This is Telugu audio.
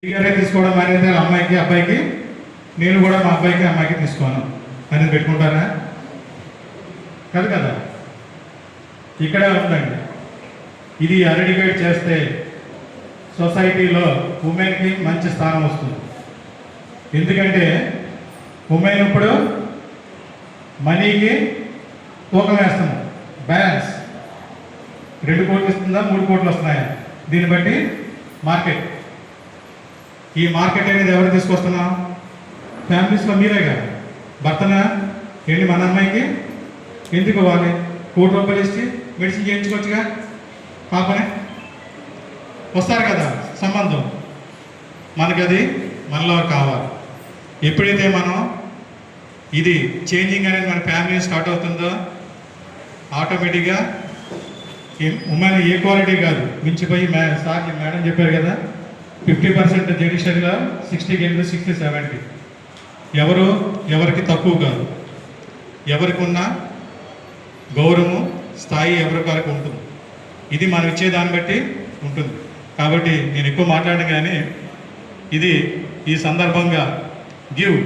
ఫ్రీగానే తీసుకోవడం అనేది అమ్మాయికి అబ్బాయికి, నేను కూడా మా అబ్బాయికి అమ్మాయికి తీసుకోను అనేది పెట్టుకుంటారా? కాదు కదా, ఇక్కడే ఉందండి. ఇది అరెడికేట్ చేస్తే సొసైటీలో ఉమెన్కి మంచి స్థానం వస్తుంది. ఎందుకంటే ఉమెన్ ఇప్పుడు మనీకి తూకం వేస్తున్నాం, బ్యాలెన్స్ 2 కోట్లు ఇస్తుందా 3 కోట్లు వస్తున్నాయా, దీన్ని బట్టి మార్కెట్. ఈ మార్కెట్ అనేది ఎవరు తీసుకొస్తున్నాం? ఫ్యామిలీస్లో మీరే కదా. భర్తన ఏంటి మన అమ్మాయికి ఎందుకు ఇవ్వాలి? ₹1 ఇచ్చి మెడిసిన్ చేయించుకోవచ్చుగా, పాపనే వస్తారు కదా సంబంధం. మనకి అది మనలో కావాలి. ఎప్పుడైతే మనం ఇది చేంజింగ్ అనేది మన ఫ్యామిలీ స్టార్ట్ అవుతుందో ఆటోమేటిక్గా ఉమెన్ ఈక్వాలిటీ కాదు, మించిపోయి సార్ మేడం చెప్పారు కదా, 50% జుడిషియరీలో 60 గెలిపి 60, 70. ఎవరికి తక్కువ కాదు. ఎవరికి ఉన్న గౌరవం స్థాయి ఎవరికి ఉంటుంది. ఇది మనం ఇచ్చే దాన్ని బట్టి ఉంటుంది. కాబట్టి నేను ఎక్కువ మాట్లాడను, కానీ ఇది ఈ సందర్భంగా గివ్